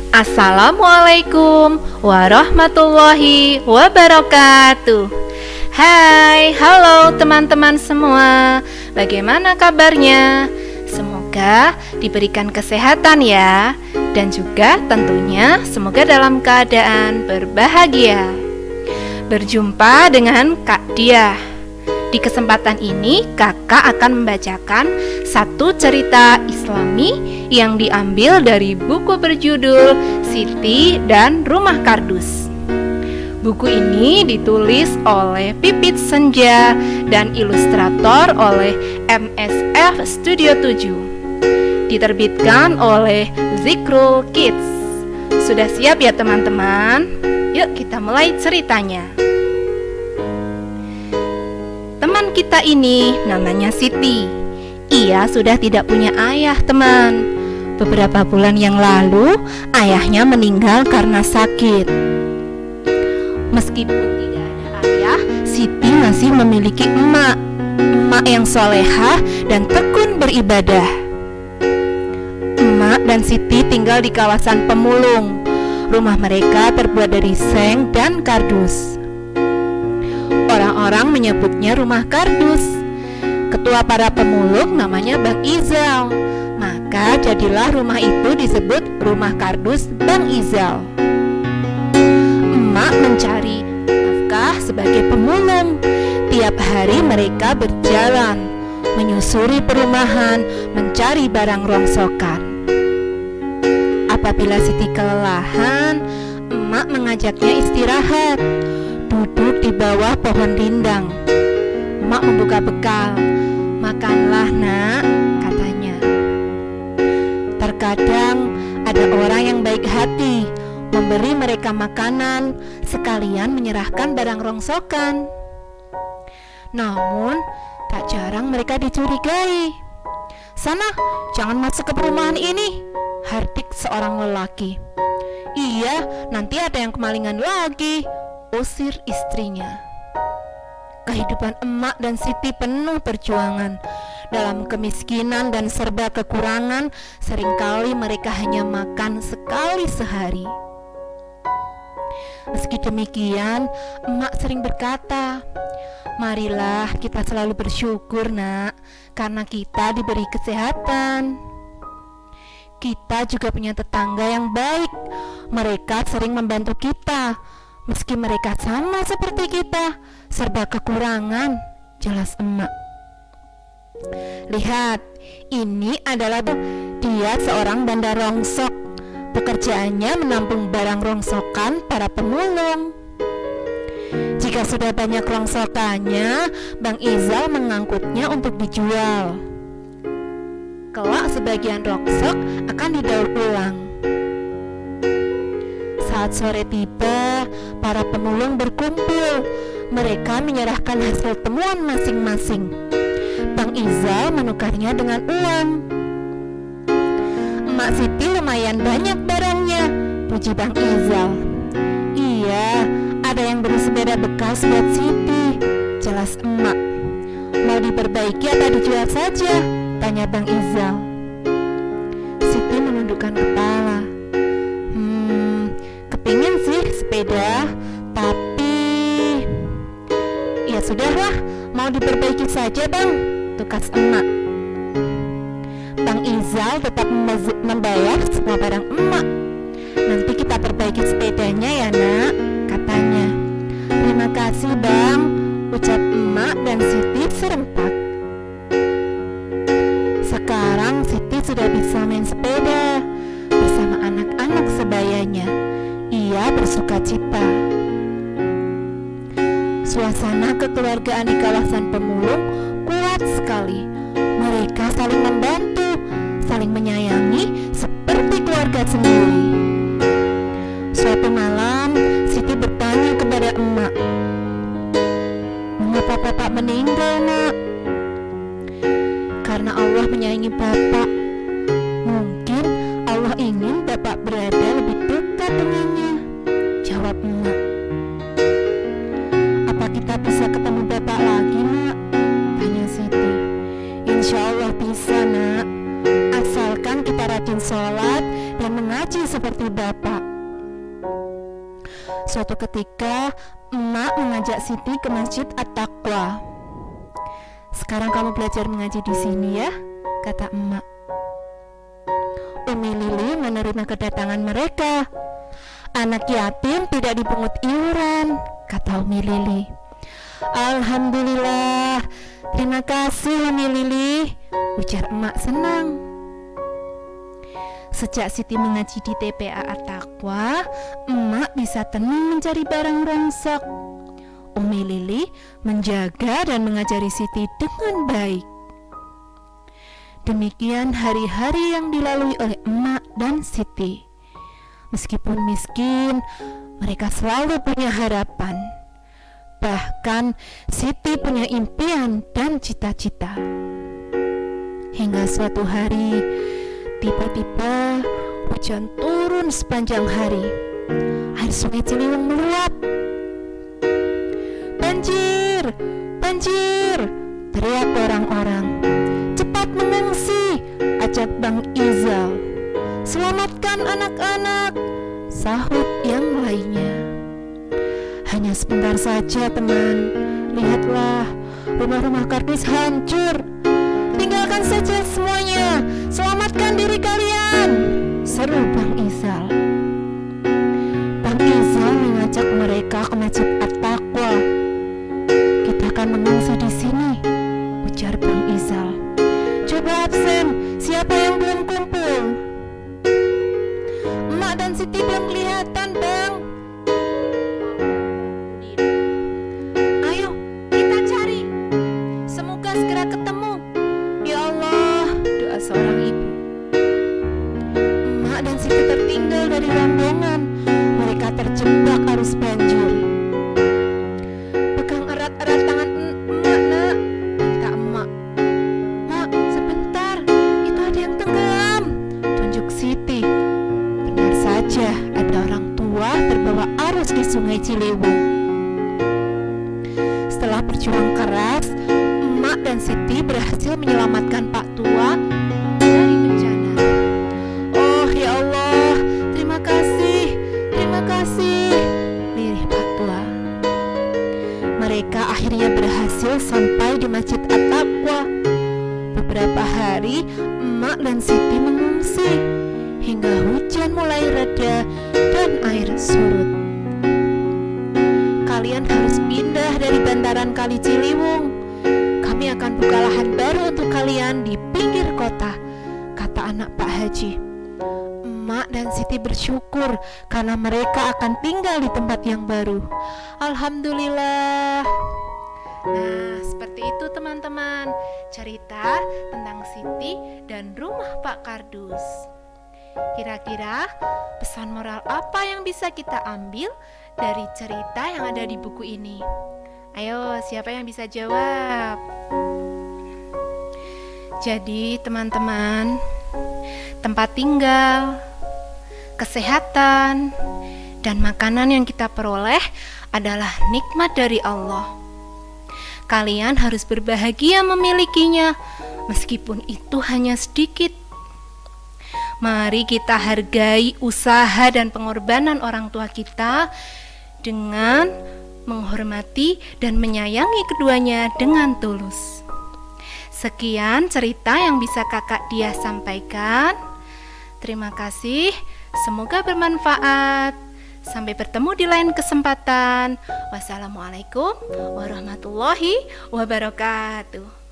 Assalamualaikum warahmatullahi wabarakatuh. Hai, halo teman-teman semua. Bagaimana kabarnya? Semoga diberikan kesehatan ya. Dan juga tentunya semoga dalam keadaan berbahagia. Berjumpa dengan Kak Diah. Di kesempatan ini kakak akan membacakan satu cerita Islami yang diambil dari buku berjudul Siti dan Rumah Kardus. Buku ini ditulis oleh Pipit Senja dan ilustrator oleh MSF Studio 7. Diterbitkan oleh Zikrul Kids. Sudah siap ya teman-teman? Yuk kita mulai ceritanya. Teman kita ini namanya Siti. Ia sudah tidak punya ayah, teman. Beberapa bulan yang lalu, ayahnya meninggal karena sakit. Meskipun tidak ada ayah, Siti masih memiliki emak yang solehah dan tekun beribadah. Emak dan Siti tinggal di kawasan pemulung. Rumah mereka terbuat dari seng dan kardus. Orang-orang menyebutnya rumah kardus. Ketua para pemulung namanya Bang Izal. Maka jadilah rumah itu disebut rumah kardus Bang Izal. Emak mencari nafkah sebagai pemulung. Tiap hari mereka berjalan, menyusuri perumahan, mencari barang rongsokan. Apabila Siti kelelahan, emak mengajaknya istirahat. Duduk di bawah pohon rindang. Emak membuka bekal. Makanlah nak, katanya. Terkadang ada orang yang baik hati, memberi mereka makanan, sekalian menyerahkan barang rongsokan. Namun, tak jarang mereka dicurigai. Sana, jangan masuk ke perumahan ini, hardik seorang lelaki. Iya, nanti ada yang kemalingan lagi, usir istrinya. Kehidupan emak dan Siti penuh perjuangan. Dalam kemiskinan dan serba kekurangan, seringkali mereka hanya makan sekali sehari. Meski demikian, emak sering berkata, marilah kita selalu bersyukur nak, karena kita diberi kesehatan. Kita juga punya tetangga yang baik. Mereka sering membantu kita. Meski mereka sama seperti kita, serba kekurangan, jelas emak. Lihat, ini adalah dia seorang bandar rongsok. Pekerjaannya menampung barang rongsokan para pemulung. Jika sudah banyak rongsokannya, Bang Izal mengangkutnya untuk dijual. Kelak sebagian rongsok akan didaur ulang. Saat sore tiba, para pemulung berkumpul. Mereka menyerahkan hasil temuan masing-masing. Bang Izal menukarnya dengan uang. Emak Siti lumayan banyak barangnya, puji Bang Izal. Iya, ada yang beri sepeda bekas buat Siti, jelas emak. Mau diperbaiki atau dijual saja? Tanya Bang Izal. Siti menundukkan kepala. Kepingin sih sepeda, tapi ya sudahlah, mau diperbaiki saja bang, tukas emak. Bang Izal tetap membayar semua barang emak. Nanti kita perbaiki sepedanya ya nak, katanya. Terima kasih bang, ucap emak dan Siti serempak. Sekarang Siti sudah bisa main sepeda bersama anak-anak sebayanya. Ia bersuka cita. Suasana kekeluargaan di kawasan pemulung kuat sekali. Mereka saling membantu, saling menyayangi seperti keluarga sendiri. Suatu malam, Siti bertanya kepada emak, mengapa bapak meninggal nak? Karena Allah menyayangi bapak. Mungkin Allah ingin bapak berada lebih dekat dengannya, jawab emak. Apa kita bisa ketemu bapak lagi nak? Tanya Siti. Insya Allah bisa nak, asalkan kita rajin sholat dan mengaji seperti bapak. Suatu ketika, emak mengajak Siti ke Masjid At-Taqwa. "Sekarang kamu belajar mengaji di sini ya," kata emak. Umi Lili menerima kedatangan mereka. "Anak yatim tidak dipungut iuran," kata Umi Lili. "Alhamdulillah, terima kasih Umi Lili," ujar emak senang. Sejak Siti mengaji di TPA At-Taqwa, emak bisa tenang mencari barang rongsok. Umi Lili menjaga dan mengajari Siti dengan baik. Demikian hari-hari yang dilalui oleh emak dan Siti. Meskipun miskin, mereka selalu punya harapan. Bahkan Siti punya impian dan cita-cita. Hingga suatu hari, tiba-tiba hujan turun sepanjang hari. Air sungai Ciliwung meluap. "Banjir! Banjir!" teriak orang-orang. "Cepat mengungsi!" ajak Bang Izal. "Selamatkan anak-anak!" sahut yang lainnya. "Hanya sebentar saja, teman. Lihatlah, rumah-rumah kardus hancur. Tinggalkan saja semuanya. Selamatkan diri kalian!" seru Bang Izal. Bang Izal mengajak mereka ke Masjid At-Taqwa. "Kita akan mengungsi di sini," ujar Bang Izal. "Coba absen, siapa yang belum kumpul?" "Emak dan Siti belum kelihatan, Bang." "Ayo, kita cari. Semoga segera ketemu. Ya Allah," doa seorang ibu. Emak dan Siti tertinggal dari rombongan. Mereka terjebak arus banjir. "Pegang erat-erat tangan emak, nak," minta emak. "Mak, sebentar, itu ada yang tenggelam," tunjuk Siti. Benar saja, ada orang tua terbawa arus di sungai Ciliwung. Setelah berjuang keras, emak dan Siti berhasil menyelamatkan Pak Tua dari bencana. "Oh ya Allah, terima kasih," lirih Pak Tua. Mereka akhirnya berhasil sampai di Masjid At-Taqwa. Beberapa hari, emak dan Siti mengungsi hingga hujan mulai reda dan air surut. "Kalian harus pindah dari bantaran Kali Ciliwung. Kami akan buka lahan baru untuk kalian di pinggir kota," kata anak Pak Haji. Emak dan Siti bersyukur karena mereka akan tinggal di tempat yang baru. Alhamdulillah. Nah, seperti itu teman-teman, cerita tentang Siti dan rumah Pak Kardus. Kira-kira pesan moral apa yang bisa kita ambil dari cerita yang ada di buku ini? Ayo, siapa yang bisa jawab? Jadi teman-teman, tempat tinggal, kesehatan, dan makanan yang kita peroleh adalah nikmat dari Allah. Kalian harus berbahagia memilikinya, meskipun itu hanya sedikit. Mari kita hargai usaha dan pengorbanan orang tua kita dengan menghormati dan menyayangi keduanya dengan tulus. Sekian cerita yang bisa Kakak Diah sampaikan. Terima kasih, semoga bermanfaat. Sampai bertemu di lain kesempatan. Wassalamualaikum warahmatullahi wabarakatuh.